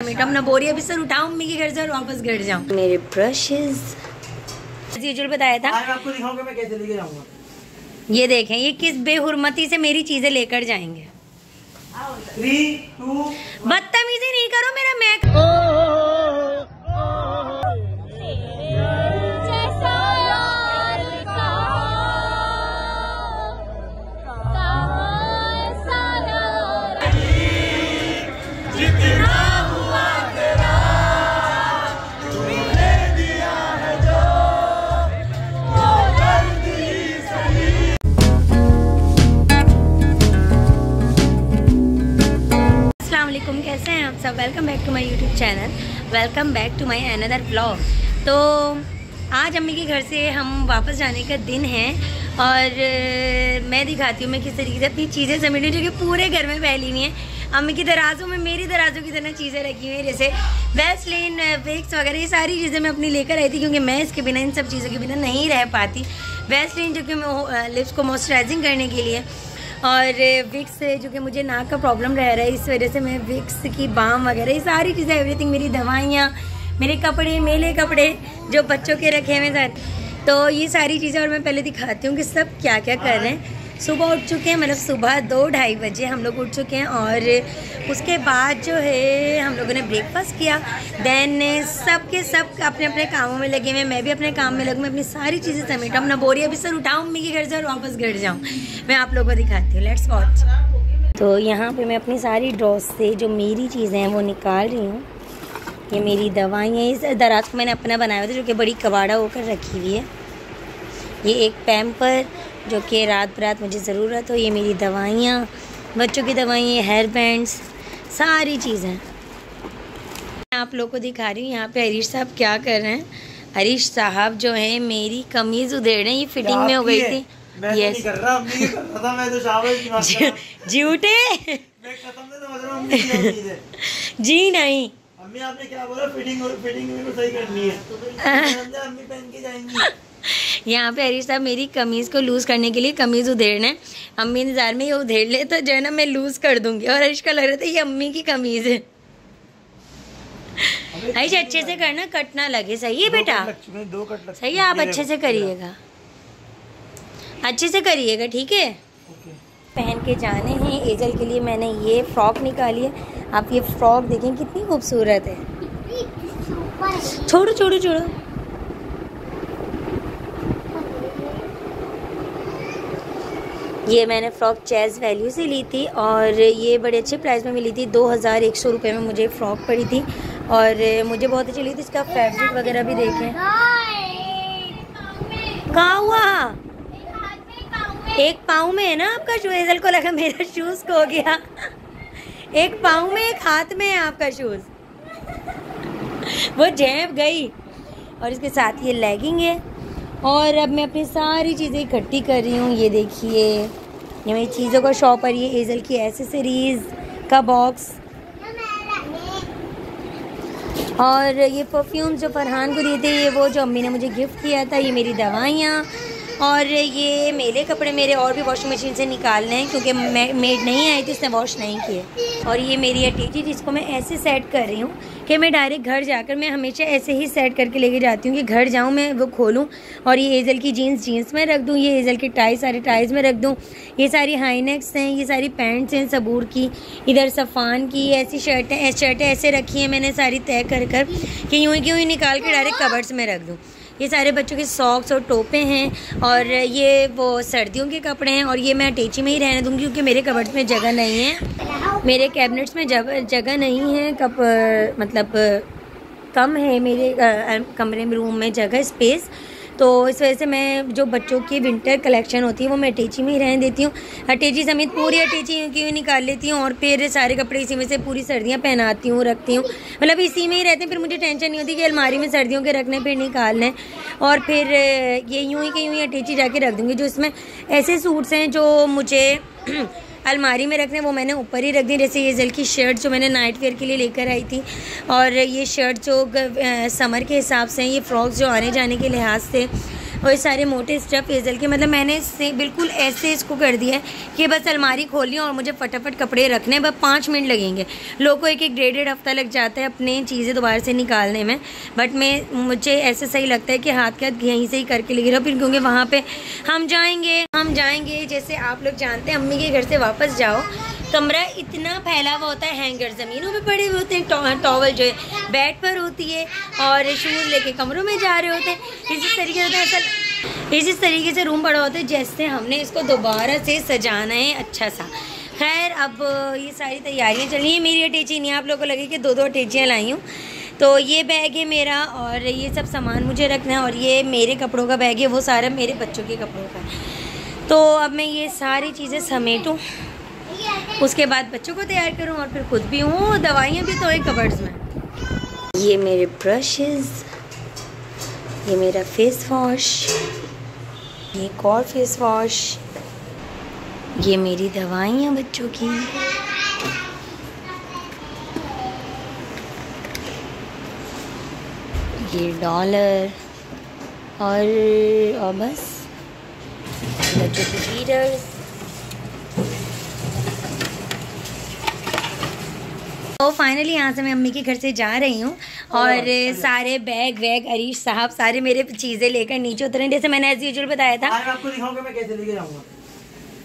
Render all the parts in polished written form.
अपना बोरिया बिस्तर उठाऊं मम्मी के घर से और वापस घर जाऊं। मेरे ब्रशेस यूजुअल बताया था। आज आपको दिखाऊंगा मैं कैसे लेके जाऊंगा। ये देखें ये किस बेहुरमती से मेरी चीजें लेकर जाएंगे। 3, 2 बदतमीजी नहीं करो मेरा मैक। कैसे हैं आप सब। Welcome back to my YouTube channel, welcome back to my another vlog. तो आज अम्मी के घर से हम वापस जाने का दिन है और मैं दिखाती हूँ मैं किस तरीके से अपनी चीज़ें समेटी जो कि पूरे घर में फैली हुई हैं। अम्मी की दराजों में मेरी दराजों की तरह चीज़ें रखी हुई हैं, जैसे वैसलीन, विक्स वगैरह, ये सारी चीज़ें मैं अपनी लेकर आई थी क्योंकि मैं इसके बिना, इन सब चीज़ों के बिना नहीं रह पाती। वैसलीन जो कि मैं लिप्स को मॉइस्चराइजिंग करने के लिए, और विक्स जो कि मुझे नाक का प्रॉब्लम रह रहा है, इस वजह से मैं विक्स की बाम वगैरह ये सारी चीज़ें, एवरीथिंग, मेरी दवाइयाँ, मेरे कपड़े, मेले कपड़े जो बच्चों के रखे हुए साथ, तो ये सारी चीज़ें। और मैं पहले दिखाती हूँ कि सब क्या क्या कर रहे हैं। सुबह उठ चुके हैं, मतलब सुबह 2-2:30 बजे हम लोग उठ चुके हैं और उसके बाद जो है हम लोगों ने ब्रेकफास्ट किया। देन सब के सब अपने अपने कामों में लगे हुए हैं। मैं भी अपने काम में लगूँ, मैं अपनी सारी चीज़ें समेटा, अपना बोरिया बिस्तर उठाऊँ मम्मी के घर से और वापस घर जाऊँ। मैं आप लोगों को दिखाती हूँ, लेट्स वॉच। तो यहाँ पे मैं अपनी सारी ड्रॉज से जो मेरी चीज़ें हैं वो निकाल रही हूँ। ये मेरी दवाइयाँ, इस दराज को मैंने अपना बनाया हुआ था जो कि बड़ी कबाड़ा होकर रखी हुई है। ये एक पैम्पर जो कि रात बरात मुझे ज़रूरत हो। ये मेरी दवाइयाँ, बच्चों की दवाइयाँ, हेयर बैंड्स, सारी चीज़ें मैं आप लोगों को दिखा रही हूँ। यहाँ पे हरीश साहब क्या कर रहे हैं। हरीश साहब जो है मेरी कमीज़ उधेड़ रहे हैं। ये फिटिंग में हो गई थी। यस कर रहा, अम्मी कर रहा था, मैं तो शाबाश की बात कर रहा हूं। झूठे मैं खत्म नहीं समझ रहा हूं अम्मी की जी नहीं, अम्मी आपने क्या बोला, फिटिंग में सही करनी है। अम्मी पहन के जाएंगी। यहाँ पे हरीश साहब मेरी कमीज़ को लूज़ करने के लिए कमीज़ उधेड़ना है। अम्मी इंतजार में ये उधेड़ ले तो जो है ना मैं लूज़ कर दूंगी। और हरीश का लग रहा था ये अम्मी की कमीज़ है। हरीश अच्छे से करना, कट ना लगे। सही है बेटा, सही है, आप अच्छे से करिएगा, अच्छे से करिएगा, ठीक है। पहन के जाने हैं। एजल के लिए मैंने ये फ्रॉक निकाली है। आप ये फ्रॉक देखें कितनी खूबसूरत है। छोड़ो छोड़ो छोड़ो। ये मैंने फ़्रॉक चैज़ वैल्यू से ली थी और ये बड़े अच्छे प्राइस में मिली थी। 2100 रुपये में मुझे फ़्रॉक पड़ी थी और मुझे बहुत अच्छी लगी थी। इसका फैब्रिक वगैरह भी देखें। कहाँ हुआ? एक पाँव में है ना आपका शूज़। एजल को लगा मेरा शूज़ खो गया। एक पाँव में, एक हाथ में है आपका शूज़। वो झेप गई। और इसके साथ ये लेगिंग है। और अब मैं अपनी सारी चीज़ें इकट्ठी कर रही हूँ। ये देखिए, ये मेरी चीज़ों का शॉप है। ये एजल की एसेसरीज़ का बॉक्स और ये परफ्यूम जो फरहान को दिए थे, ये वो जो अम्मी ने मुझे गिफ्ट किया था। ये मेरी दवाइयाँ और ये मेले कपड़े मेरे और भी वॉशिंग मशीन से निकालने हैं क्योंकि मेड नहीं आई थी, उसने वॉश नहीं किए। और ये मेरी अटैची जिसको मैं ऐसे सेट कर रही हूँ कि मैं डायरेक्ट घर जाकर, मैं हमेशा ऐसे ही सेट करके लेके जाती हूँ कि घर जाऊँ मैं वो खोलूँ और ये एजल की जीन्स में रख दूँ, ये एजल की टाई सारे टाइज में रख दूँ। ये सारी हाई नेक्स हैं, ये सारी पैंट्स हैं सबूर की, इधर सफ़ान की ऐसी शर्टें ऐसे रखी हैं मैंने सारी तय कर कि यूँ ही निकाल के डायरेक्ट कबर्ड्स में रख दूँ। ये सारे बच्चों के सॉक्स और टोपे हैं और ये वो सर्दियों के कपड़े हैं और ये मैं अटैची में ही रहने दूँगी क्योंकि मेरे कबर्ड्स में जगह नहीं है, मेरे कैबिनेट्स में जगह नहीं है। मतलब कम है मेरे कमरे में, रूम में जगह, स्पेस। तो इस वजह से मैं जो बच्चों की विंटर कलेक्शन होती है वो मैं अटैची में ही रहने देती हूँ। अटैची समेत पूरी अटैची की निकाल लेती हूँ और फिर सारे कपड़े इसी में से पूरी सर्दियाँ पहनाती हूँ, रखती हूँ, मतलब इसी में ही रहते हैं। फिर मुझे टेंशन नहीं होती कि अलमारी में सर्दियों के रखने, फिर निकालने। और फिर ये यूँ ही अटैची जाके रख दूँगी। जो इसमें ऐसे सूट्स हैं जो मुझे अलमारी में रखने, वो मैंने ऊपर ही रख दी। जैसे ये एजल की शर्ट जो मैंने नाइट वेयर के लिए लेकर आई थी और ये शर्ट जो समर के हिसाब से, ये फ्रॉक्स जो आने जाने के लिहाज से और सारे मोटे स्टफ हेज़ल के, मतलब मैंने इससे बिल्कुल ऐसे इसको कर दिया है कि बस अलमारी खोली और मुझे फटाफट कपड़े रखने हैं, बस 5 मिनट लगेंगे। लोगों को एक 1.5 हफ्ता लग जाता है अपने चीज़ें दोबारा से निकालने में, बट मुझे ऐसे सही लगता है कि हाथ के हाथ यहीं से ही करके लेके रहो। फिर क्योंकि वहाँ पर हम जाएँगे जैसे आप लोग जानते हैं, अम्मी के घर से वापस जाओ, कमरा इतना फैला हुआ होता है, हैंगर ज़मीनों पे पड़े हुए होते हैं, टॉवल जो है बेड पर होती है और शूज़ लेके कमरों में जा रहे होते हैं। इस तरीके से रूम पड़ा होता है जैसे हमने इसको दोबारा से सजाना है अच्छा सा। खैर अब ये सारी तैयारियाँ चल रही हैं। मेरी अटैची नहीं, आप लोगों को लगे कि 2 अटैचियाँ लाई हूँ। तो ये बैग है मेरा और ये सब सामान मुझे रखना है, और ये मेरे कपड़ों का बैग है, वो सारा मेरे बच्चों के कपड़ों का है। तो अब मैं ये सारी चीज़ें समेटूँ, उसके बाद बच्चों को तैयार करूं और फिर खुद भी हूँ। दवाइयाँ भी तो एक कबर्ड्स में। ये मेरे ब्रशेस, ये मेरा फेस वॉश, ये एक और फेस वॉश, ये मेरी दवाइयाँ बच्चों की, ये डॉलर और बस बच्चों की फीडर्स। तो फाइनली यहाँ से मैं अम्मी के घर से जा रही हूँ और सारे बैग वैग अरीश साहब सारे मेरे चीज़ें लेकर नीचे उतरे, जैसे मैंने एज यूजुअल बताया था। आज आपको दिखाऊंगा मैं कैसे लेके जाऊंगा।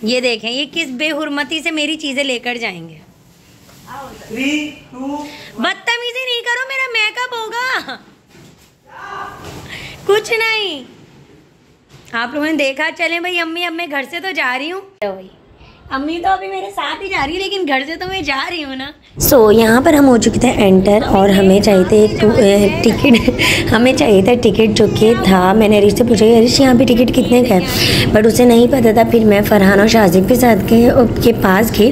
ये देखें ये किस बेहुरमती से मेरी चीज़ें लेकर जाएंगे। 3, 2 बदतमीजी नहीं करो, मेरा मेकअप होगा। कुछ नहीं, आप लोगों ने देखा। चलें भाई अम्मी, अब मैं घर से तो जा रही हूँ। भाई अम्मी तो अभी मेरे साथ ही जा रही है, लेकिन घर से तो मैं जा रही हूँ ना। यहाँ पर हम हो चुके थे एंटर और हमें चाहिए थे एक टिकट। हमें चाहिए था टिकट जो कि था, मैंने अरीश से पूछा कि अरीश यहाँ पे टिकट कितने का है, बट उसे नहीं पता था। फिर मैं फरहान और शाजिब के साथ के पास गई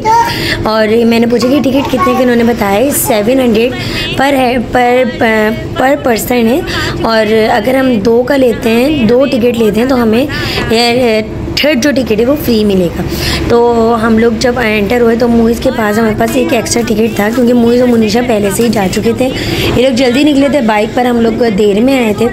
और मैंने पूछा कि टिकट कितने का, उन्होंने बताया 700 पर पर्सन है, और अगर हम 2 का लेते हैं, 2 टिकट लेते हैं तो हमें थर्ड जो टिकट है वो फ्री मिलेगा। तो हम लोग जब एंटर हुए तो मूवीज़ के पास हमारे पास एक एक्स्ट्रा टिकट था, क्योंकि मूवीज़ और मुनीशा पहले से ही जा चुके थे। ये लोग जल्दी निकले थे, बाइक पर हम लोग देर में आए थे,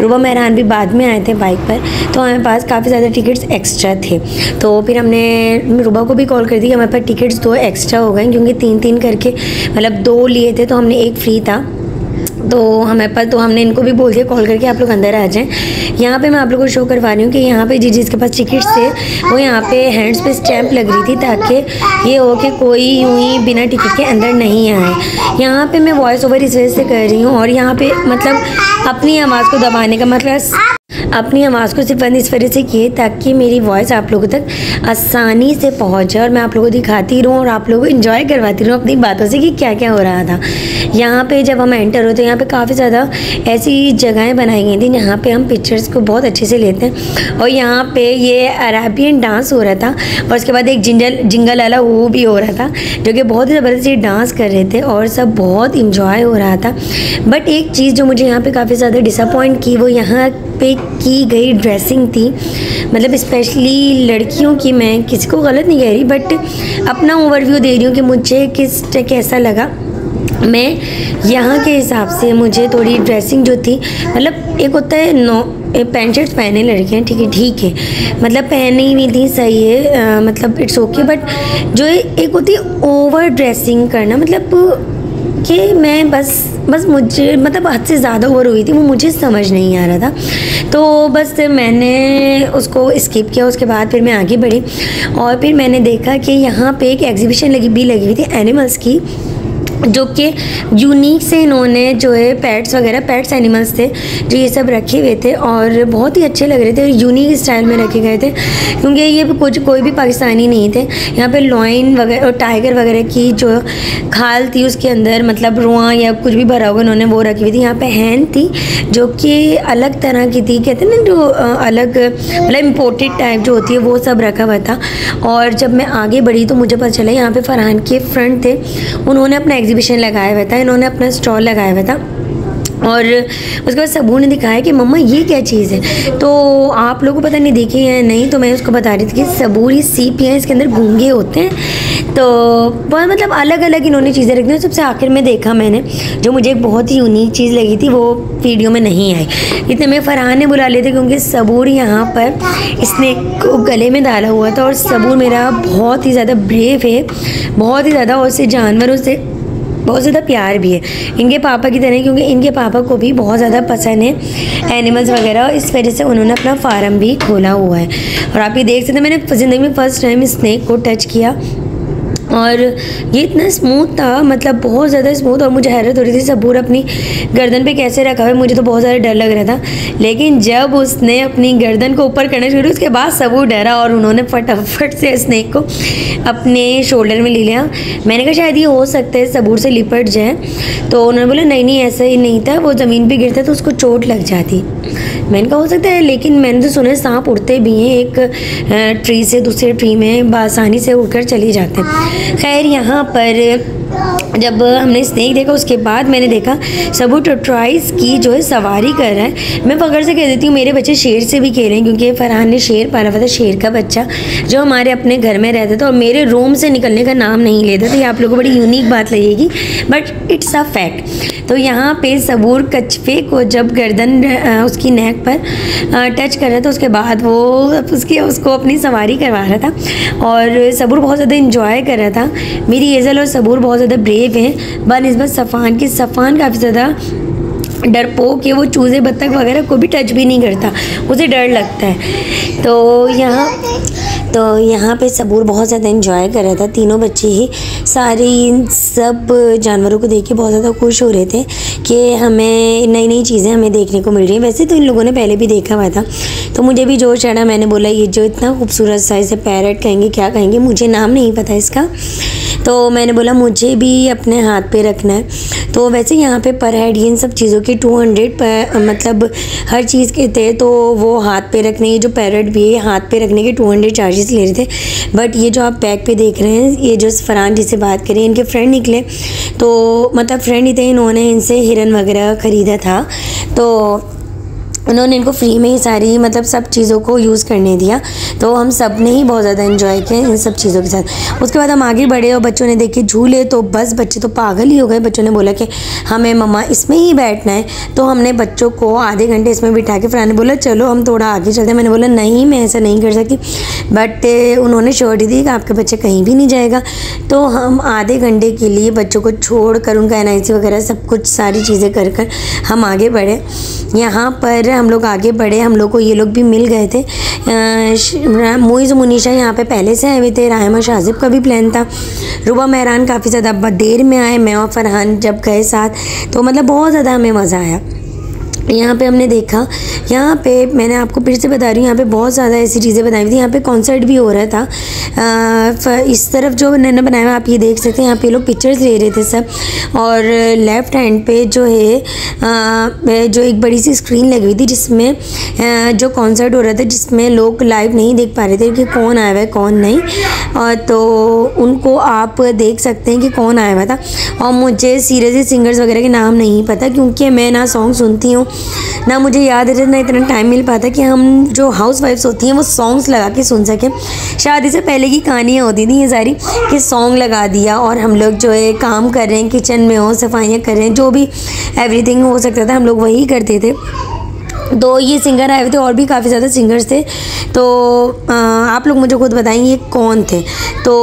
रुबा मेहरान भी बाद में आए थे बाइक पर, तो हमारे पास काफ़ी ज़्यादा टिकट्स एक्स्ट्रा थे। तो फिर हमने रुबा को भी कॉल कर दी कि हमारे पास टिकट्स 2 एक्स्ट्रा हो गए, क्योंकि 3-3 करके मतलब 2 लिए थे तो हमने एक फ्री था। तो हमें पर तो हमने इनको भी बोल दिया कॉल करके आप लोग अंदर आ जाएं। यहाँ पे मैं आप लोगों को शो करवा रही हूँ कि यहाँ पे जिसके पास टिकट्स थे वो यहाँ पे हैंड्स पे स्टैंप लग रही थी, ताकि ये हो कि कोई यूँ ही बिना टिकट के अंदर नहीं आए। यहाँ पे मैं वॉइस ओवर इस वजह से कर रही हूँ, और यहाँ पे मतलब अपनी आवाज़ को दबाने का मतलब अपनी आवाज़ को सिर्फ इस वजह से किए ताकि मेरी वॉइस आप लोगों तक आसानी से पहुँच जाए और मैं आप लोगों को दिखाती रहूँ और आप लोगों को इन्जॉय करवाती रहूँ अपनी बातों से कि क्या क्या हो रहा था। यहाँ पे जब हम एंटर होते हैं, यहाँ पे काफ़ी ज़्यादा ऐसी जगहें बनाई गई थी जहाँ पे हम पिक्चर्स को बहुत अच्छे से लेते हैं। और यहाँ पे ये अरेबियन डांस हो रहा था और उसके बाद एक जिंगल वाला वो भी हो रहा था, जो कि बहुत ही ज़बरदस्त डांस कर रहे थे और सब बहुत इंजॉय हो रहा था। बट एक चीज़ जो मुझे यहाँ पे काफ़ी ज़्यादा डिसअपॉइंट की, वो यहाँ पे की गई ड्रेसिंग थी। मतलब स्पेशली लड़कियों की, मैं किसी को गलत नहीं कह रही, बट अपना ओवरव्यू दे रही हूँ कि मुझे कैसा लगा। मैं यहाँ के हिसाब से मुझे थोड़ी ड्रेसिंग जो थी, मतलब एक होता है पैंट शर्ट्स पहने लड़कियाँ, ठीक है मतलब पहनी हुई थी, सही है, मतलब इट्स ओके, बट जो एक होती है ओवर ड्रेसिंग करना, मतलब कि मैं बस मुझे मतलब हद से ज़्यादा ओवर हुई थी, वो मुझे समझ नहीं आ रहा था। तो बस मैंने उसको स्किप किया। उसके बाद फिर मैं आगे बढ़ी और फिर मैंने देखा कि यहाँ पे एक एग्जीबिशन लगी हुई थी एनिमल्स की, जो कि यूनिक से इन्होंने जो है पेट्स एनिमल्स थे जो ये सब रखे हुए थे और बहुत ही अच्छे लग रहे थे, यूनिक स्टाइल में रखे गए थे, क्योंकि ये कोई भी पाकिस्तानी नहीं थे। यहाँ पे लॉयन वगैरह और टाइगर वगैरह की जो खाल थी उसके अंदर मतलब रुआं या कुछ भी भरा हुआ उन्होंने वो रखी हुई थी। यहाँ पे हैन थी जो कि अलग तरह की थी, कहते हैं ना जो अलग मतलब इम्पोर्टेड टाइप जो होती है वो सब रखा हुआ था। और जब मैं आगे बढ़ी तो मुझे पता चला यहाँ पे फरहान के फ्रेंड थे, उन्होंने अपना एग्जीबिशन लगाया हुआ था, इन्होंने अपना स्टॉल लगाया हुआ था। और उसके बाद सबू ने दिखाया कि मम्मा ये क्या चीज़ है। तो आप लोगों को पता नहीं देखी है नहीं, तो मैं उसको बता रही थी कि सबूर ये सीप हैं, इसके अंदर गूंगे होते हैं। तो बहुत मतलब अलग अलग इन्होंने चीज़ें रखी हैं। सबसे आखिर में देखा मैंने जो मुझे एक बहुत ही यूनिक चीज़ लगी थी, वो वीडियो में नहीं आई। इतने में फरहान ने बुला लिए थे क्योंकि सबूर यहाँ पर स्नेक को गले में डाला हुआ था। और सबूर मेरा बहुत ही ज़्यादा ब्रेव है, बहुत ही ज़्यादा, और उससे जानवरों से बहुत ज़्यादा प्यार भी है, इनके पापा की तरह, क्योंकि इनके पापा को भी बहुत ज़्यादा पसंद है एनिमल्स वगैरह, और इस वजह से उन्होंने अपना फार्म भी खोला हुआ है। और आप ये देख सकते हैं, मैंने ज़िंदगी में फ़र्स्ट टाइम स्नेक को टच किया और ये इतना स्मूथ था, मतलब बहुत ज़्यादा स्मूथ। और मुझे हैरत हो रही थी सबूर अपनी गर्दन पे कैसे रखा हुआ है, मुझे तो बहुत ज़्यादा डर लग रहा था। लेकिन जब उसने अपनी गर्दन को ऊपर करना शुरू, उसके बाद सबूर डरा और उन्होंने फटाफट से स्नेक को अपने शोल्डर में ले लिया। मैंने कहा शायद ये हो सकता है सबूर से लिपट जाए, तो उन्होंने बोला नहीं नहीं ऐसा ही नहीं था, वो ज़मीन पर गिरता तो उसको चोट लग जाती। मैंने कहा हो सकता है, लेकिन मैंने तो सुना है सांप उड़ते भी हैं, एक ट्री से दूसरे ट्री में आसानी से उड़कर चले जाते हैं। खैर यहाँ पर जब हमने स्नेक देखा उसके बाद मैंने देखा सबू टोर्टोइस की जो है सवारी कर रहा है। मैं पकड़ से कह देती हूँ मेरे बच्चे शेर से भी खेलें, क्योंकि फरहान ने शेर पाला हुआ था, शेर का बच्चा जो हमारे अपने घर में रहता था और मेरे रूम से निकलने का नाम नहीं लेता। तो ये आप लोगों को बड़ी यूनिक बात लगेगी, बट इट्स अ फैक्ट। तो यहाँ पे सबूर कछुए को जब गर्दन उसकी नेक पर टच कर रहा था, उसके बाद वो उसको अपनी सवारी करवा रहा था और सबूर बहुत ज़्यादा इंजॉय कर रहा था। मेरी हेज़ल और सबूर बहुत ज़्यादा ब्रेव हैं बनिस्बत सफ़ान की। सफ़ान काफ़ी ज़्यादा डरपोक है, वो चूज़े बत्तख वगैरह को भी टच भी नहीं करता, उसे डर लगता है। तो यहाँ पे सबूर बहुत ज़्यादा एंजॉय कर रहा था, तीनों बच्चे ही सारे इन सब जानवरों को देख के बहुत ज़्यादा खुश हो रहे थे कि हमें नई नई चीज़ें हमें देखने को मिल रही हैं। वैसे तो इन लोगों ने पहले भी देखा हुआ था, तो मुझे भी जोश चढ़ा। मैंने बोला ये जो इतना खूबसूरत सा, इसे पैरट कहेंगे क्या कहेंगे, मुझे नाम नहीं पता इसका, तो मैंने बोला मुझे भी अपने हाथ पे रखना है। तो वैसे यहाँ पे पर हेड इन सब चीज़ों की 200 मतलब हर चीज़ के थे, तो वो हाथ पे रखने, ये जो पैरट भी है हाथ पे रखने के 200 चार्जेस ले रहे थे। बट ये जो आप बैग पे देख रहे हैं, ये जो फरहान जिससे बात करें, इनके फ्रेंड निकले, तो मतलब फ्रेंड ही थे, इन्होंने इनसे हिरन वगैरह ख़रीदा था, तो उन्होंने इनको फ्री में ही सारी मतलब सब चीज़ों को यूज़ करने दिया। तो हम सब ने ही बहुत ज़्यादा एंजॉय किया इन सब चीज़ों के साथ। उसके बाद हम आगे बढ़े और बच्चों ने देखे झूले, तो बस बच्चे तो पागल ही हो गए। बच्चों ने बोला कि हमें मम्मा इसमें ही बैठना है, तो हमने बच्चों को आधे घंटे इसमें बिठा के फरहान ने बोला चलो हम थोड़ा आगे चलते हैं। मैंने बोला नहीं मैं ऐसा नहीं कर सकती, बट उन्होंने श्योरिटी दी कि आपके बच्चे कहीं भी नहीं जाएगा। तो हम आधे घंटे के लिए बच्चों को छोड़ कर उनका NIC वगैरह सब कुछ सारी चीज़ें कर कर हम आगे बढ़े। यहाँ पर हम लोग आगे बढ़े, हम लोग को ये लोग भी मिल गए थे। मोइज़ मुनीशा यहाँ पे पहले से आए हुए थे, राहिमा शाजिब का भी प्लान था, रुबा मेहरान काफ़ी ज़्यादा देर में आए, मैं और फरहान जब गए साथ, तो मतलब बहुत ज़्यादा हमें मज़ा आया। यहाँ पे हमने देखा, यहाँ पे मैंने आपको फिर से बता रही हूँ, यहाँ पे बहुत ज़्यादा ऐसी चीज़ें बनाई थी। यहाँ पे कॉन्सर्ट भी हो रहा था। इस तरफ जो मैंने बनाया आप ये देख सकते हैं, यहाँ पे लोग पिक्चर्स ले रहे थे सब, और लेफ़्ट हैंड पे जो है जो एक बड़ी सी स्क्रीन लगी हुई थी जिसमें जो कॉन्सर्ट हो रहा था, जिसमें लोग लाइव नहीं देख पा रहे थे कि कौन आया हुआ है कौन नहीं, और तो उनको आप देख सकते हैं कि कौन आया हुआ था। और मुझे सीरियसली सिंगर्स वगैरह के नाम नहीं पता, क्योंकि मैं ना सॉन्ग सुनती हूँ ना मुझे याद है, ना इतना टाइम मिल पाता कि हम जो हाउस वाइफ्स होती हैं वो सॉन्ग्स लगा के सुन सकें। शादी से पहले की कहानियाँ होती थी ये सारी, कि सॉन्ग लगा दिया और हम लोग जो है काम कर रहे हैं, किचन में हो, सफाइयाँ कर रहे हैं, जो भी एवरीथिंग हो सकता था हम लोग वही करते थे। तो ये सिंगर आए हुए थे और भी काफ़ी ज़्यादा सिंगर्स थे। तो आप लोग मुझे खुद बताएंगे ये कौन थे। तो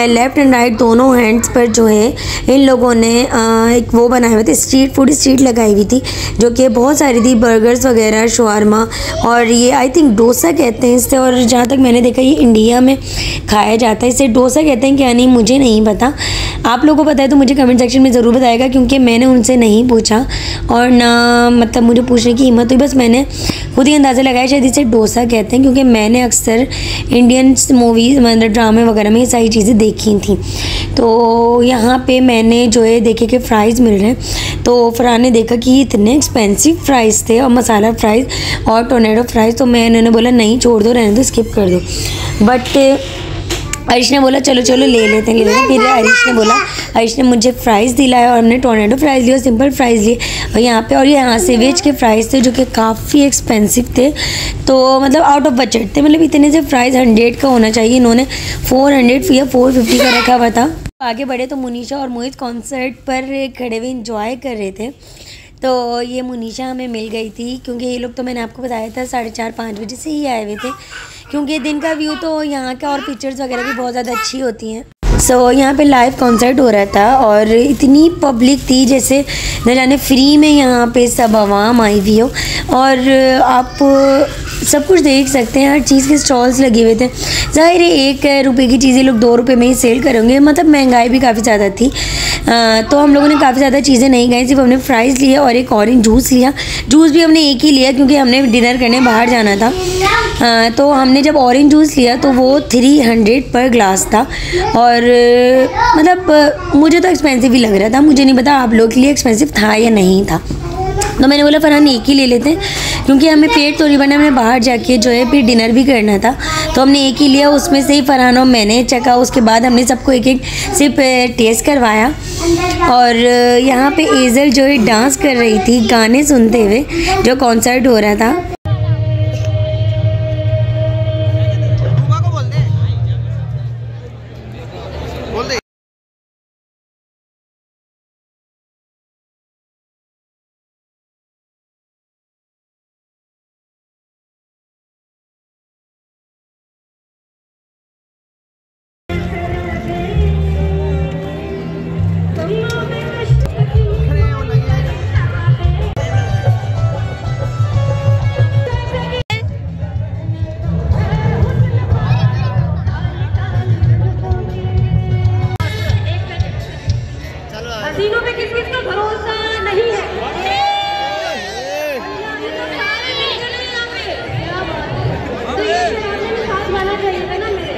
लेफ़्ट एंड राइट दोनों हैंड्स पर जो है इन लोगों ने एक वो बनाए हुए थे, स्ट्रीट फूड स्ट्रीट लगाई हुई थी, जो कि बहुत सारी थी, बर्गर्स वगैरह, शवारमा, और ये आई थिंक डोसा कहते हैं इससे, और जहाँ तक मैंने देखा ये इंडिया में खाया जाता है, इसे डोसा कहते हैं क्या नहीं मुझे नहीं पता। आप लोगों को पता है तो मुझे कमेंट सेक्शन में ज़रूर बताएगा, क्योंकि मैंने उनसे नहीं पूछा और ना मतलब मुझे पूछने की हिम्मत हुई, बस मैंने खुद ही अंदाज़ा लगाया शायद इसे डोसा कहते हैं, क्योंकि मैंने अक्सर इंडियन मूवीज़ मतलब ड्रामे वगैरह में ये सारी चीज़ें देखी थी। तो यहाँ पे मैंने जो है देखे कि फ़्राइज़ मिल रहे हैं, तो फरहान ने देखा कि इतने एक्सपेंसिव फ़्राइज़ थे, और मसाला फ़्राइज़ और टोर्नेडो फ़्राइज़, तो मैंने बोला नहीं छोड़ दो, रहने दो, स्किप कर दो। बट हरीश ने बोला चलो चलो ले लेते हैं। फिर हरीश ने मुझे फ्राइज़ दिलाया और हमने टोर्नेडो फ्राइज़ लिए और सिंपल फ्राइज़ लिए। और यहाँ से वेज के फ्राइज़ थे जो कि काफ़ी एक्सपेंसिव थे, तो मतलब आउट ऑफ बजट थे। मतलब इतने से फ्राइज़ 100 का होना चाहिए, इन्होंने 400 या 450 का रखा हुआ था। आगे बढ़े तो मुनीशा और मोहित कॉन्सर्ट पर खड़े हुए इंजॉय कर रहे थे। तो ये मुनीशा हमें मिल गई थी क्योंकि ये लोग तो मैंने आपको बताया था 4:30-5 बजे से ही आए हुए थे, क्योंकि दिन का व्यू तो यहाँ का और पिक्चर्स वगैरह भी बहुत ज़्यादा अच्छी होती हैं। यहाँ पे लाइव कॉन्सर्ट हो रहा था और इतनी पब्लिक थी जैसे न जाने फ्री में यहाँ पे सब आवाम आई हुई हो। और आप सब कुछ देख सकते हैं, हर चीज़ के स्टॉल्स लगे हुए थे। ज़ाहिर है 1 रुपये की चीज़ें लोग 2 रुपये में ही सेल करेंगे, मतलब महंगाई भी काफ़ी ज़्यादा थी। तो हम लोगों ने काफ़ी ज़्यादा चीज़ें नहीं खाई, सिर्फ हमने फ्राइज़ लिया और एक ऑरेंज जूस लिया। जूस भी हमने एक ही लिया क्योंकि हमने डिनर करने बाहर जाना था। तो हमने जब ऑरेंज जूस लिया तो वो 300 पर ग्लास था और मतलब मुझे तो एक्सपेंसिव ही लग रहा था। मुझे नहीं पता आप लोग के लिए एक्सपेंसिव था या नहीं था। तो मैंने बोला फरहान एक ही ले लेते हैं क्योंकि हमें पेट तो नहीं भरना, हमें बाहर जाके जो है फिर डिनर भी करना था। तो हमने एक ही लिया, उसमें से ही फरहान और मैंने चखा। उसके बाद हमने सबको एक सिर्फ टेस्ट करवाया। और यहाँ पे एजल जो है डांस कर रही थी गाने सुनते हुए, जो कॉन्सर्ट हो रहा था। हसीनों पे किस का भरोसा नहीं है। साथ वाला चाहिए था ना मेरे।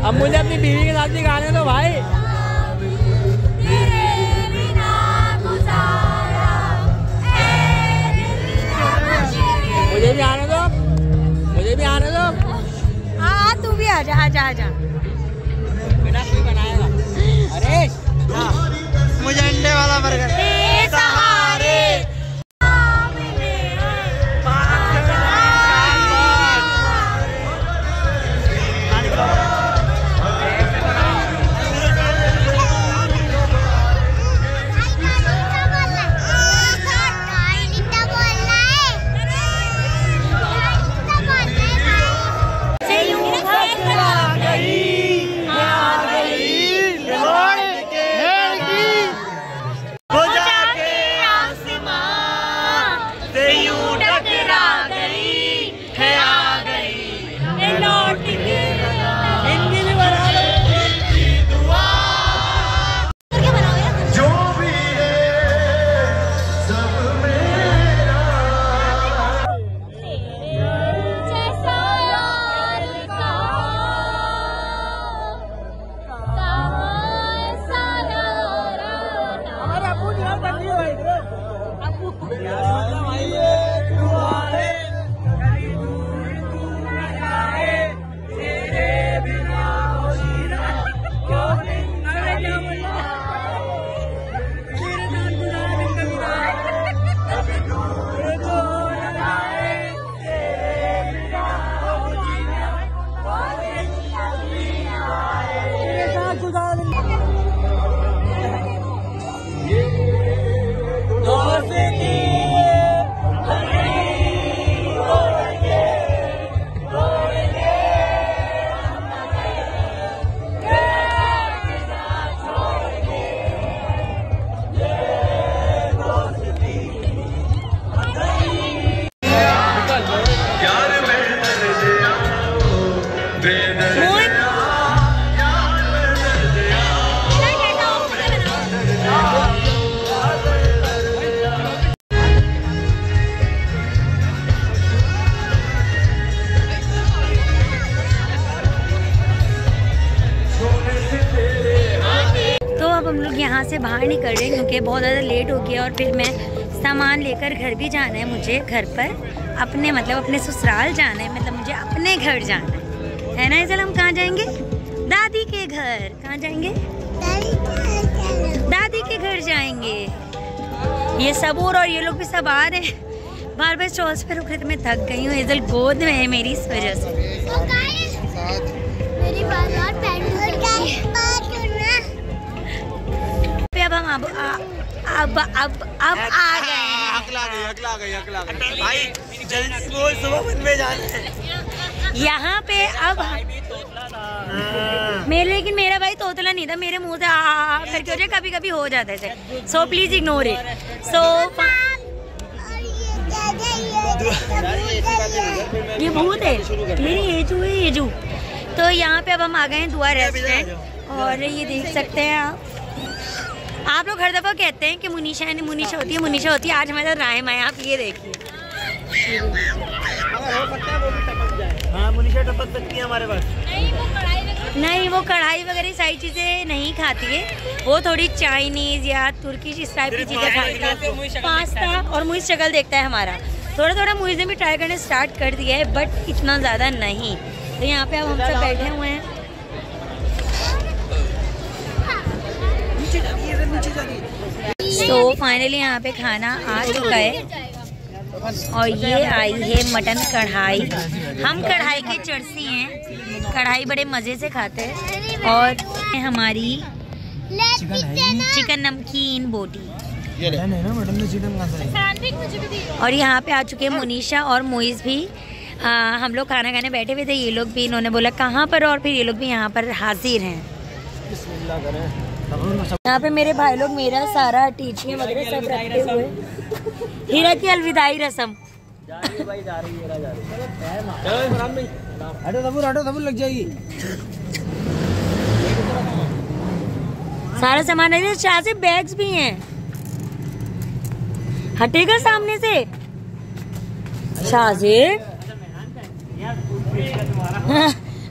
अब मुझे अपनी बीवी के साथ भी गाने दो भाई। मुझे भी आने दो, मुझे भी आने दो। हाँ तू भी आजा आजा आजा। बेटा कोई बनाएगा। अरे मुझे अंडे वाला बर्गर। हो जा हम लोग यहाँ से बाहर निकल रहे हैं क्योंकि बहुत ज़्यादा लेट हो गया और फिर मैं सामान लेकर घर भी जाना है मुझे, घर पर अपने मतलब अपने ससुराल जाना है, मतलब मुझे अपने घर जाना है ना। इधर हम कहाँ जाएंगे? दादी के घर। कहाँ जाएंगे? दादी के घर जाएंगे। ये सबूर और ये लोग भी सब आ रहे हैं। बार बार स्टॉल्स पे रुक रहे थे, मैं थक गई हूँ। इधर गोद में है मेरी, इस वजह से। अब हम अब आ गए हैं। भाई जल्दी बोल, सुबह मन में जाना है यहाँ पे। अब लेकिन मेरा भाई तोतला नहीं था, मेरे मुंह से आ करके हो जाए, कभी कभी हो जाता है। So please ignore it. So ये भूत है, मेरी येजू है, येजू। तो यहाँ पे अब हम आ गए हैं दुआ रेस्टोरेंट और ये देख सकते हैं आप लोग हर दफ़ा कहते हैं कि मुनीशा होती है। आज हमारे साथ राहिमा है, आप ये देखिए। हाँ मुनीशा टपक सकती है हमारे पास। नहीं, वो कढ़ाई वगैरह सारी चीज़ें नहीं खाती है, वो थोड़ी चाइनीज़ या तुर्किश इस टाइप की चीज़ें खाती है। पास्ता और मुझे शक्ल देखता है हमारा। थोड़ा मुझे ने भी ट्राई करने स्टार्ट कर दिया है, बट इतना ज़्यादा नहीं। तो यहाँ पे अब हम सब बैठे हुए हैं। तो फाइनली यहाँ पे खाना आ चुका है और ये आई है मटन कढ़ाई। हम कढ़ाई के चर्सी हैं, कढ़ाई बड़े मज़े से खाते हैं। और हमारी चिकन नमकीन बोटी। और यहाँ पे आ चुके हैं मुनीशा और मोइज़ भी। हम लोग खाना खाने बैठे हुए थे, ये लोग भी, इन्होंने बोला कहाँ पर, और फिर ये लोग भी यहाँ पर हाजिर हैं। यहाँ पे मेरे भाई लोग मेरा सारा टीचिंग वगैरह सब रखते हुए। हीरा की अलविदाई रस्म लग जाएगी। सारा सामान है, शाह से बैग्स भी हैं। हटेगा सामने से शाह से।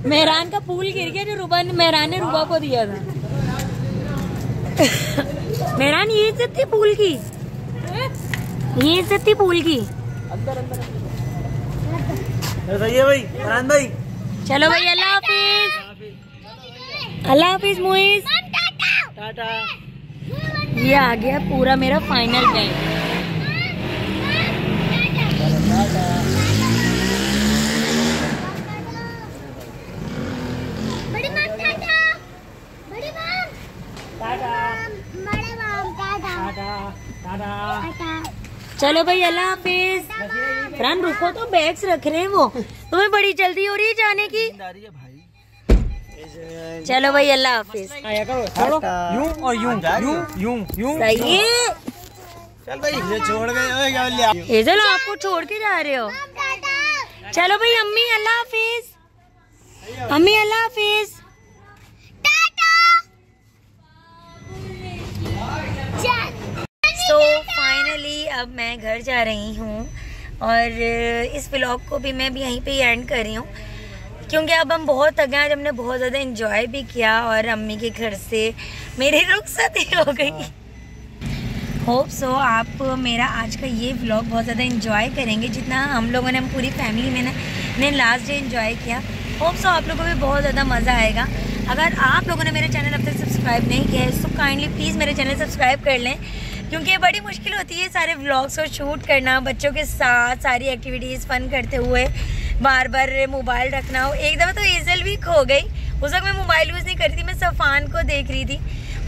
मेहरान का फूल गिर गया जो मेहरान ने रुबा को दिया था। मेहरान ये इज्जत थी फूल की, ये इज्जत थी फूल की। सही है भाई मेहरान भाई। चलो भाई, अल्लाह हाफिज। अल्लाह हाफिज मोइज, टाटा। ये आ गया पूरा मेरा फाइनल बैंक। चलो भाई, अल्लाह हाफिज। फरहान रुको तो, बैग्स रख रहे हैं वो। तुम्हें बड़ी जल्दी हो रही है जाने की। चलो भाई, अल्लाह हाफिज। यूं और यूं यूं यूं यूं। सही है। चल भाई, ये छोड़ गए। हेजल आपको छोड़ के जा रहे हो। चलो भाई, अम्मी अल्लाह हाफिज। अम्मी अल्लाह हाफिज। तो फाइनली अब मैं घर जा रही हूँ और इस व्लॉग को भी मैं भी यहीं पे ही एंड कर रही हूँ क्योंकि अब हम बहुत थक गए। आज हमने बहुत ज़्यादा एंजॉय भी किया और अम्मी के घर से मेरी रुखसती हो गई। होप सो आप मेरा आज का ये व्लॉग बहुत ज़्यादा एंजॉय करेंगे जितना हम लोगों ने, हम पूरी फैमिली में ने लास्ट डे एंजॉय किया। होप सो आप लोगों को भी बहुत ज़्यादा मज़ा आएगा। अगर आप लोगों ने मेरा चैनल अब तक सब्सक्राइब नहीं किया है तो काइंडली प्लीज़ मेरे चैनल सब्सक्राइब कर लें क्योंकि ये बड़ी मुश्किल होती है सारे व्लॉग्स को शूट करना, बच्चों के साथ सारी एक्टिविटीज़ फ़न करते हुए, बार बार मोबाइल रखना हो। एक दफ़ा तो एजल भी खो गई, उस वक्त मैं मोबाइल यूज़ नहीं कर रही थी, मैं सफ़ान को देख रही थी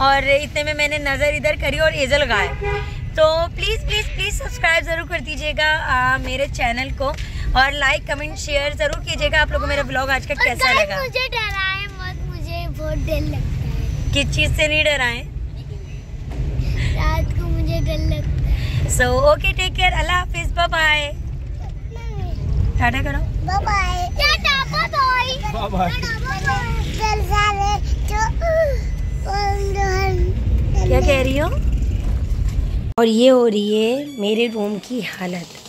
और इतने में मैंने नज़र इधर करी और एजल गायब। तो प्लीज़ प्लीज़ प्लीज़ सब्सक्राइब ज़रूर कर दीजिएगा मेरे चैनल को और लाइक कमेंट शेयर ज़रूर कीजिएगा। आप लोगों को मेरा व्लॉग आज का कैसा लगा? मुझे डराए मत, मुझे बहुत डर लगता है। किस चीज़ से नहीं डराएं? रात को मुझे डर लगता है। सो ओके, टेक केयर, अल्लाह हाफिज़, बाय बाय। टाटा करो, bye bye. Tata bye bye. Bye. क्या कह रही हो? और ये हो रही है मेरे रूम की हालत।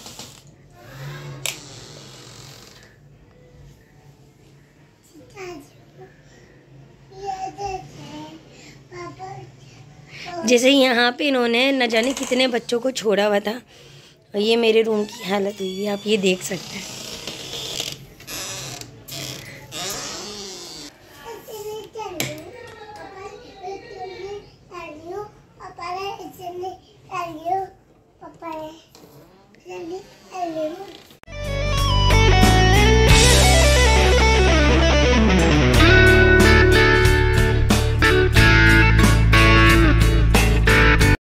जैसे यहाँ पे इन्होंने न जाने कितने बच्चों को छोड़ा हुआ था। और ये मेरे रूम की हालत हुई है, आप ये देख सकते हैं।